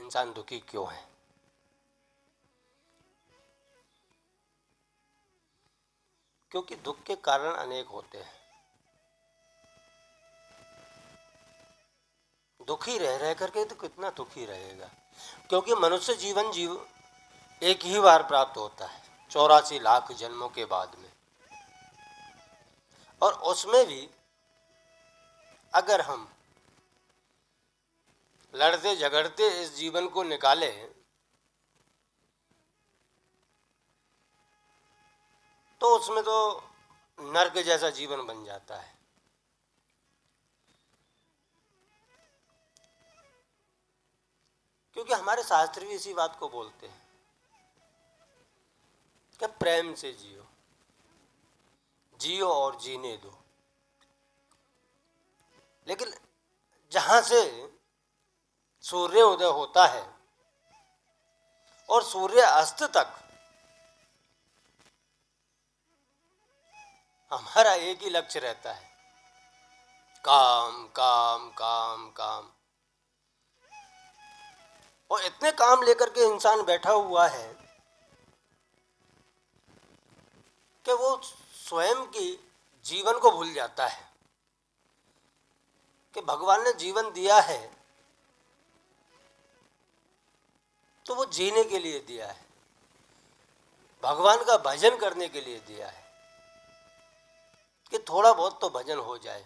इंसान दुखी क्यों है। क्योंकि दुख के कारण अनेक होते हैं। दुखी रह रह करके तो कितना दुखी रहेगा। क्योंकि मनुष्य जीवन एक ही बार प्राप्त होता है 84 लाख जन्मों के बाद में, और उसमें भी अगर हम लड़ते झगड़ते इस जीवन को निकालें तो उसमें तो नर्क जैसा जीवन बन जाता है। क्योंकि हमारे शास्त्र भी इसी बात को बोलते हैं कि प्रेम से जियो, जियो और जीने दो। लेकिन जहां से सूर्य उदय होता है और सूर्य अस्त तक हमारा एक ही लक्ष्य रहता है, काम काम काम काम। और इतने काम लेकर के इंसान बैठा हुआ है कि वो स्वयं की जीवन को भूल जाता है कि भगवान ने जीवन दिया है तो वो जीने के लिए दिया है, भगवान का भजन करने के लिए दिया है कि थोड़ा बहुत तो भजन हो जाए।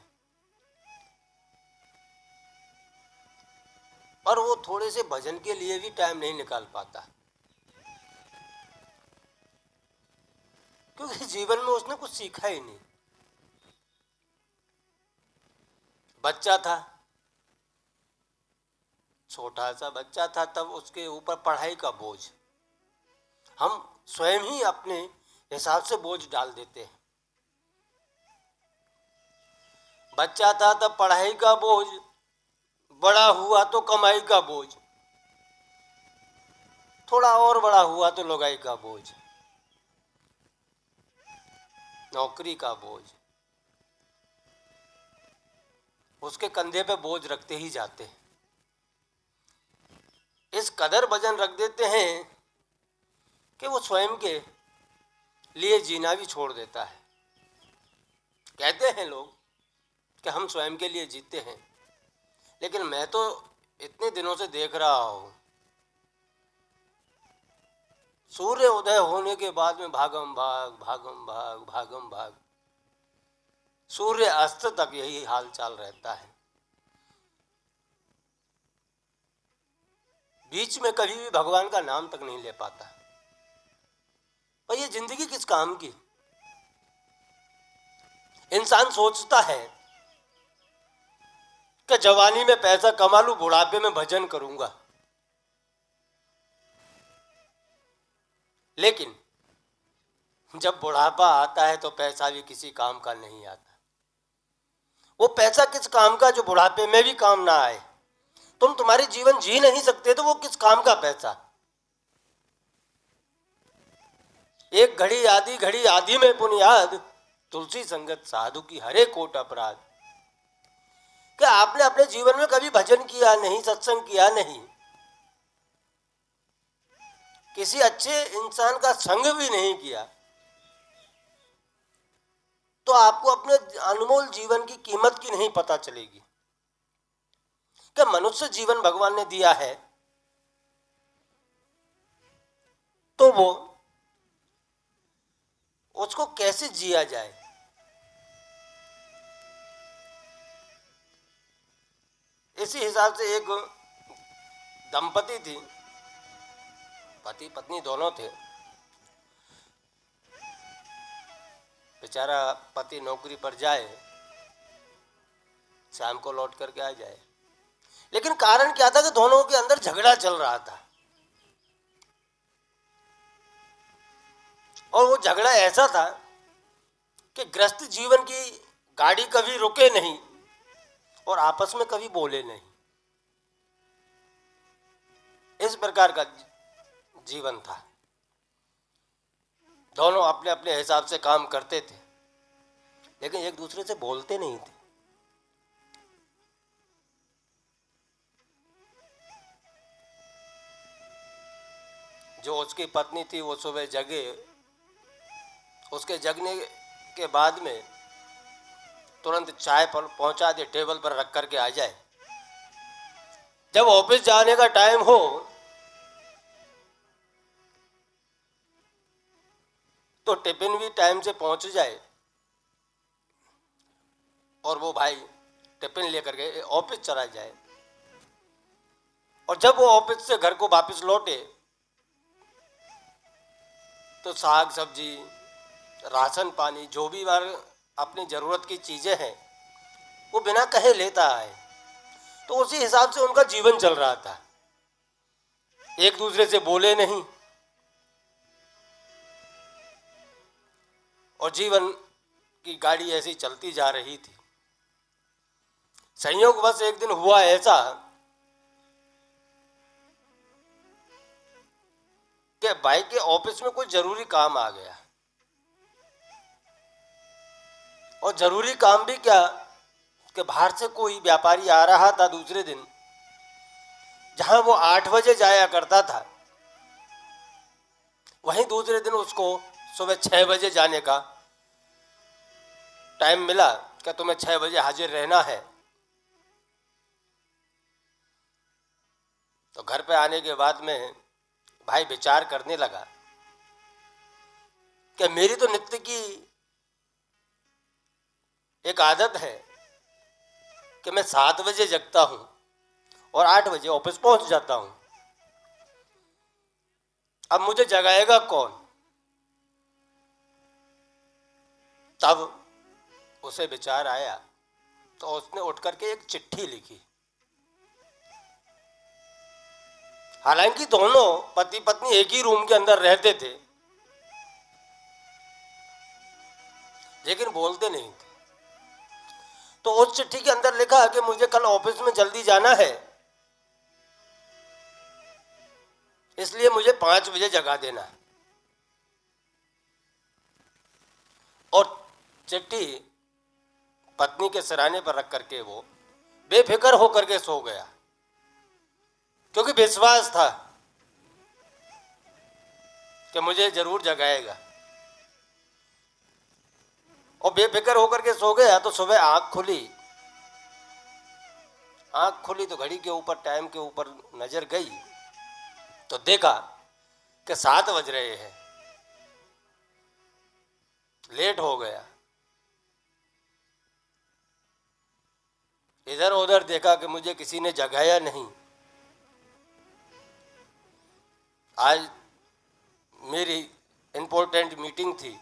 और वो थोड़े से भजन के लिए भी टाइम नहीं निकाल पाता, क्योंकि जीवन में उसने कुछ सीखा ही नहीं। बच्चा था, छोटा सा बच्चा था, तब उसके ऊपर पढ़ाई का बोझ हम स्वयं ही अपने हिसाब से बोझ डाल देते हैं। बच्चा था तब पढ़ाई का बोझ, बड़ा हुआ तो कमाई का बोझ, थोड़ा और बड़ा हुआ तो लुगाई का बोझ, नौकरी का बोझ। उसके कंधे पे बोझ रखते ही जाते हैं। इस कदर वजन रख देते हैं कि वो स्वयं के लिए जीना भी छोड़ देता है। कहते हैं लोग कि हम स्वयं के लिए जीते हैं, लेकिन मैं तो इतने दिनों से देख रहा हूं, सूर्य उदय होने के बाद में भागम भाग भागम भाग भागम भाग, सूर्य अस्त तक यही हाल चाल रहता है। बीच में कभी भी भगवान का नाम तक नहीं ले पाता। पर ये जिंदगी किस काम की। इंसान सोचता है कि जवानी में पैसा कमा लूं, बुढ़ापे में भजन करूंगा, लेकिन जब बुढ़ापा आता है तो पैसा भी किसी काम का नहीं आता। वो पैसा किस काम का जो बुढ़ापे में भी काम ना आए। तुम्हारी जीवन जी नहीं सकते तो वो किस काम का पैसा। एक घड़ी आदि में पुनियाद, तुलसी संगत साधु की हरे कोट अपराध। क्या आपने अपने जीवन में कभी भजन किया नहीं, सत्संग किया नहीं, किसी अच्छे इंसान का संग भी नहीं किया, तो आपको अपने अनमोल जीवन की कीमत की नहीं पता चलेगी। कि मनुष्य जीवन भगवान ने दिया है तो वो उसको कैसे जिया जाए। इसी हिसाब से एक दंपति थी, पति पत्नी दोनों थे। बेचारा पति नौकरी पर जाए, शाम को लौट करके आ जाए, लेकिन कारण क्या था कि दोनों के अंदर झगड़ा चल रहा था। और वो झगड़ा ऐसा था कि ग्रस्त जीवन की गाड़ी कभी रुके नहीं और आपस में कभी बोले नहीं। इस प्रकार का जीवन था। दोनों अपने अपने हिसाब से काम करते थे, लेकिन एक दूसरे से बोलते नहीं थे। जो उसकी पत्नी थी वो सुबह जगे, उसके जगने के बाद में तुरंत चाय पर पहुंचा दे, टेबल पर रख करके आ जाए। जब ऑफिस जाने का टाइम हो तो टिफिन भी टाइम से पहुंच जाए और वो भाई टिफिन लेकर के ऑफिस चला जाए। और जब वो ऑफिस से घर को वापस लौटे तो साग सब्जी, राशन पानी, जो भी बार अपनी ज़रूरत की चीज़ें हैं वो बिना कहे लेता है। तो उसी हिसाब से उनका जीवन चल रहा था, एक दूसरे से बोले नहीं और जीवन की गाड़ी ऐसी चलती जा रही थी। संयोगवश एक दिन हुआ ऐसा कि भाई के ऑफिस में कोई जरूरी काम आ गया। और जरूरी काम भी क्या कि बाहर से कोई व्यापारी आ रहा था दूसरे दिन, जहां वो 8 बजे जाया करता था वहीं दूसरे दिन उसको सुबह 6 बजे जाने का टाइम मिला कि तुम्हें 6 बजे हाजिर रहना है। तो घर पे आने के बाद में भाई विचार करने लगा कि मेरी तो नित्य की एक आदत है कि मैं 7 बजे जगता हूं और 8 बजे ऑफिस पहुंच जाता हूं। अब मुझे जगाएगा कौन? तब उसे विचार आया तो उसने उठ करके एक चिट्ठी लिखी। हालांकि दोनों पति पत्नी एक ही रूम के अंदर रहते थे लेकिन बोलते नहीं थे। तो उस चिट्ठी के अंदर लिखा कि मुझे कल ऑफिस में जल्दी जाना है, इसलिए मुझे 5 बजे जगा देना। और चिट्ठी पत्नी के सिराने पर रख करके वो बेफिक्र होकर के सो गया, क्योंकि विश्वास था कि मुझे जरूर जगाएगा। और बेफिक्र होकर के सो गया। तो सुबह आंख खुली तो घड़ी के ऊपर, टाइम के ऊपर नजर गई तो देखा कि 7 बज रहे हैं। लेट हो गया। इधर उधर देखा कि मुझे किसी ने जगाया नहीं। आज मेरी इंपॉर्टेंट मीटिंग थी,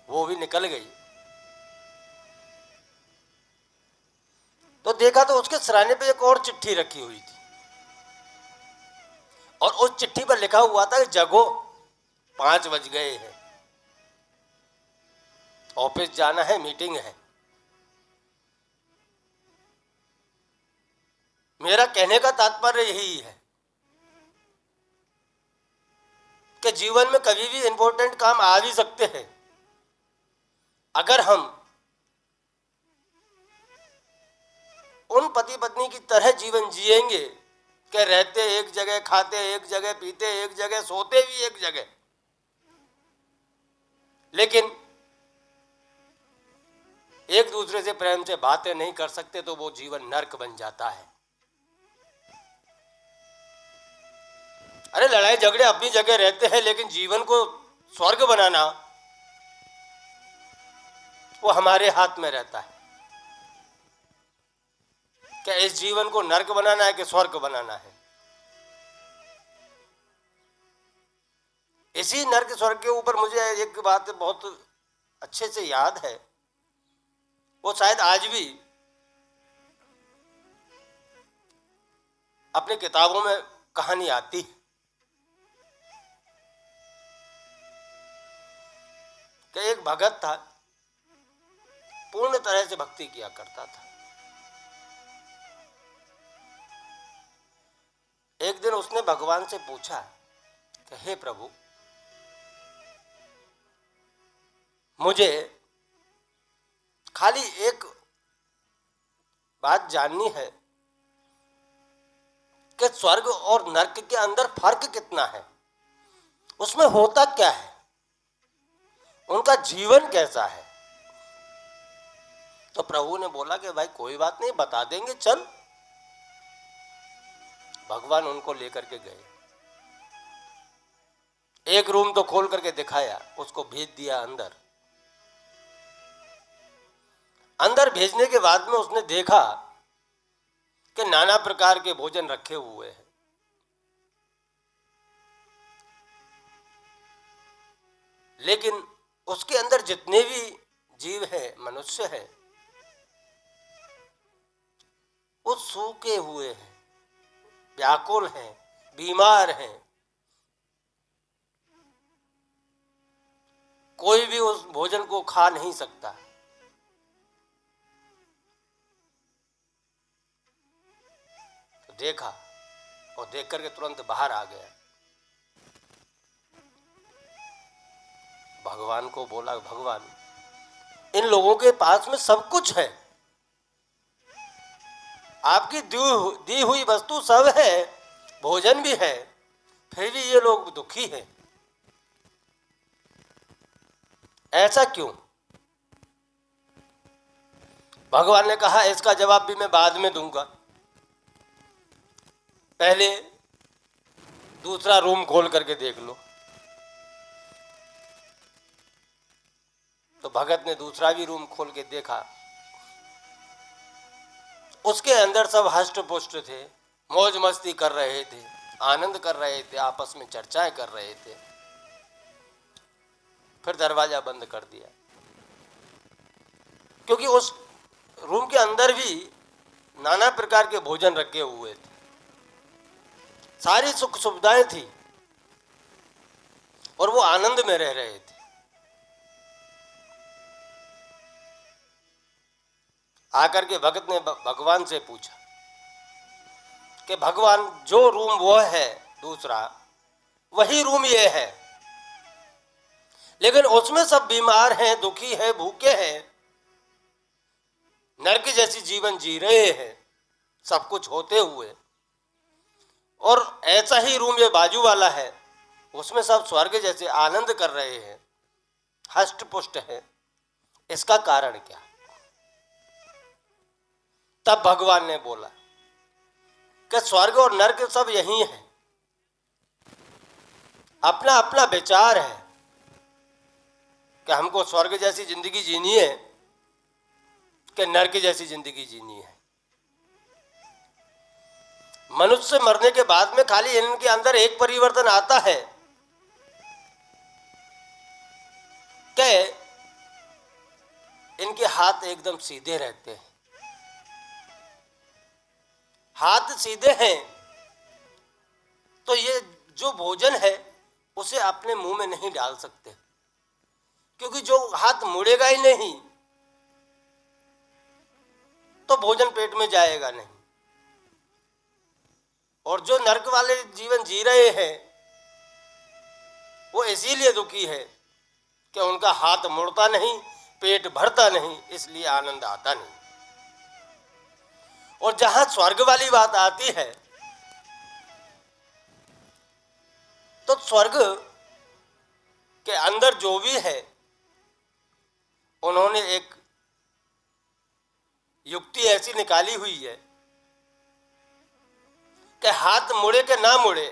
वो भी निकल गई। तो देखा तो उसके सिराने पे एक और चिट्ठी रखी हुई थी और उस चिट्ठी पर लिखा हुआ था कि जगो, 5 बज गए हैं, ऑफिस जाना है, मीटिंग है। मेरा कहने का तात्पर्य यही है कि जीवन में कभी भी इंपॉर्टेंट काम आ भी सकते हैं। अगर हम उन पति पत्नी की तरह जीवन जिएंगे कि रहते एक जगह, खाते एक जगह, पीते एक जगह, सोते भी एक जगह, लेकिन एक दूसरे से प्रेम से बातें नहीं कर सकते, तो वो जीवन नर्क बन जाता है। अरे लड़ाई झगड़े अपनी जगह रहते हैं, लेकिन जीवन को स्वर्ग बनाना वो हमारे हाथ में रहता है। क्या इस जीवन को नर्क बनाना है कि स्वर्ग बनाना है? इसी नर्क स्वर्ग के ऊपर मुझे एक बात बहुत अच्छे से याद है, वो शायद आज भी अपनी किताबों में कहानी आती है कि एक भगत था, पूर्ण तरह से भक्ति किया करता था। एक दिन उसने भगवान से पूछा कि हे प्रभु, मुझे खाली एक बात जाननी है कि स्वर्ग और नर्क के अंदर फर्क कितना है। उसमें होता क्या है, उनका जीवन कैसा है। तो प्रभु ने बोला कि भाई कोई बात नहीं, बता देंगे, चल। भगवान उनको लेकर के गए, एक रूम तो खोल करके दिखाया, उसको भेज दिया अंदर। अंदर भेजने के बाद में उसने देखा कि नाना प्रकार के भोजन रखे हुए हैं। लेकिन उसके अंदर जितने भी जीव हैं, मनुष्य हैं, वो सूखे हुए हैं, व्याकुल हैं, बीमार हैं। कोई भी उस भोजन को खा नहीं सकता। तो देखा और देख करके तुरंत बाहर आ गया। भगवान को बोला, भगवान इन लोगों के पास में सब कुछ है, आपकी दी हुई वस्तु सब है, भोजन भी है, फिर भी ये लोग दुखी हैं, ऐसा क्यों। भगवान ने कहा इसका जवाब भी मैं बाद में दूंगा, पहले दूसरा रूम खोल करके देख लो। तो भगत ने दूसरा भी रूम खोल के देखा, उसके अंदर सब हष्ट पुष्ट थे, मौज मस्ती कर रहे थे, आनंद कर रहे थे, आपस में चर्चाएं कर रहे थे। फिर दरवाजा बंद कर दिया, क्योंकि उस रूम के अंदर भी नाना प्रकार के भोजन रखे हुए थे, सारी सुख सुविधाएं थी और वो आनंद में रह रहे थे। आकर के भगत ने भगवान से पूछा कि भगवान जो रूम वो है दूसरा, वही रूम ये है, लेकिन उसमें सब बीमार हैं, दुखी हैं, भूखे हैं, नरक जैसी जीवन जी रहे हैं, सब कुछ होते हुए। और ऐसा ही रूम ये बाजू वाला है, उसमें सब स्वर्ग जैसे आनंद कर रहे हैं, हष्ट पुष्ट है, इसका कारण क्या। तब भगवान ने बोला कि स्वर्ग और नरक सब यही है, अपना अपना विचार है कि हमको स्वर्ग जैसी जिंदगी जीनी है कि नरक जैसी जिंदगी जीनी है। मनुष्य मरने के बाद में खाली इनके अंदर एक परिवर्तन आता है कि इनके हाथ एकदम सीधे रहते हैं। हाथ सीधे हैं तो ये जो भोजन है उसे अपने मुंह में नहीं डाल सकते, क्योंकि जो हाथ मुड़ेगा ही नहीं तो भोजन पेट में जाएगा नहीं। और जो नरक वाले जीवन जी रहे हैं वो इसीलिए दुखी है कि उनका हाथ मुड़ता नहीं, पेट भरता नहीं, इसलिए आनंद आता नहीं। और जहां स्वर्ग वाली बात आती है तो स्वर्ग के अंदर जो भी है, उन्होंने एक युक्ति ऐसी निकाली हुई है कि हाथ मुड़े के ना मुड़े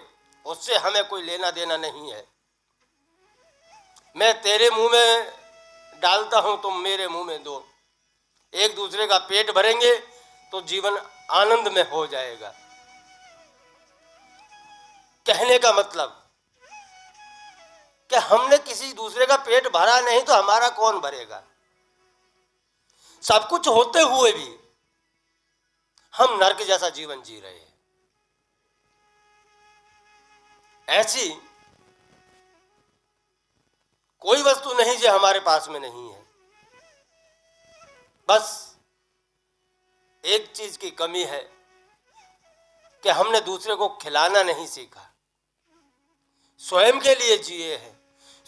उससे हमें कोई लेना देना नहीं है। मैं तेरे मुंह में डालता हूं, तुम मेरे मुंह में दो, एक दूसरे का पेट भरेंगे तो जीवन आनंद में हो जाएगा। कहने का मतलब कि हमने किसी दूसरे का पेट भरा नहीं तो हमारा कौन भरेगा। सब कुछ होते हुए भी हम नरक जैसा जीवन जी रहे हैं। ऐसी कोई वस्तु नहीं जो हमारे पास में नहीं है, बस एक चीज की कमी है कि हमने दूसरे को खिलाना नहीं सीखा। स्वयं के लिए जिए हैं,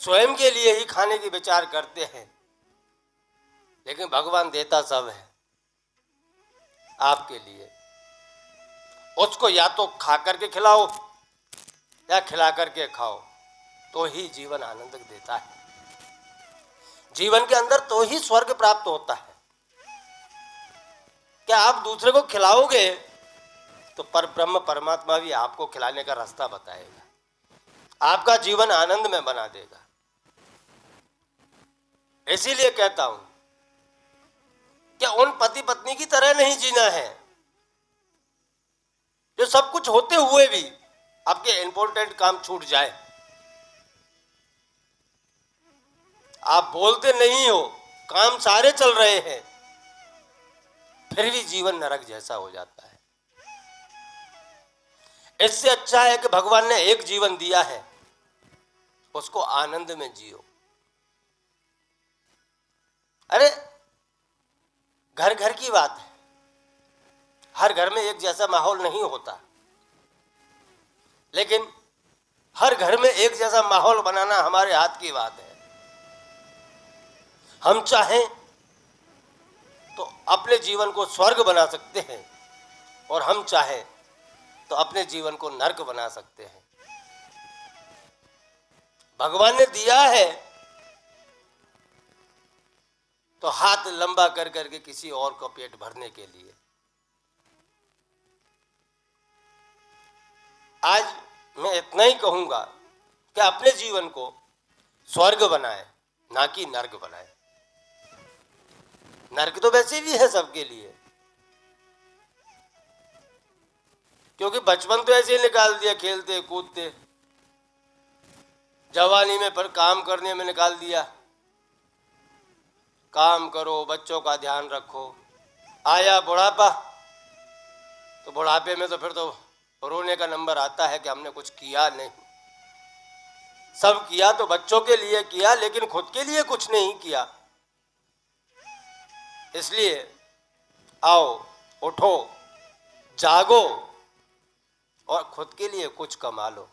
स्वयं के लिए ही खाने की विचार करते हैं, लेकिन भगवान देता सब है आपके लिए। उसको या तो खा करके खिलाओ या खिला करके खाओ, तो ही जीवन आनंद देता है। जीवन के अंदर तो ही स्वर्ग प्राप्त होता है। क्या आप दूसरे को खिलाओगे तो पर ब्रह्म परमात्मा भी आपको खिलाने का रास्ता बताएगा, आपका जीवन आनंद में बना देगा। इसीलिए कहता हूं कि उन पति पत्नी की तरह नहीं जीना है जो सब कुछ होते हुए भी आपके इंपॉर्टेंट काम छूट जाए। आप बोलते नहीं हो, काम सारे चल रहे हैं, फिर भी जीवन नरक जैसा हो जाता है। इससे अच्छा है कि भगवान ने एक जीवन दिया है, उसको आनंद में जियो। अरे घर घर की बात है, हर घर में एक जैसा माहौल नहीं होता, लेकिन हर घर में एक जैसा माहौल बनाना हमारे हाथ की बात है। हम चाहें तो अपने जीवन को स्वर्ग बना सकते हैं और हम चाहें तो अपने जीवन को नरक बना सकते हैं। भगवान ने दिया है तो हाथ लंबा कर करके किसी और को पेट भरने के लिए। आज मैं इतना ही कहूंगा कि अपने जीवन को स्वर्ग बनाए, ना कि नरक बनाए। नरक तो वैसे भी है सबके लिए, क्योंकि बचपन तो ऐसे ही निकाल दिया, खेलते कूदते, जवानी में पर काम करने में निकाल दिया। काम करो, बच्चों का ध्यान रखो, आया बुढ़ापा तो बुढ़ापे में तो फिर तो रोने का नंबर आता है कि हमने कुछ किया नहीं। सब किया तो बच्चों के लिए किया, लेकिन खुद के लिए कुछ नहीं किया। इसलिए आओ, उठो, जागो और खुद के लिए कुछ कमा लो।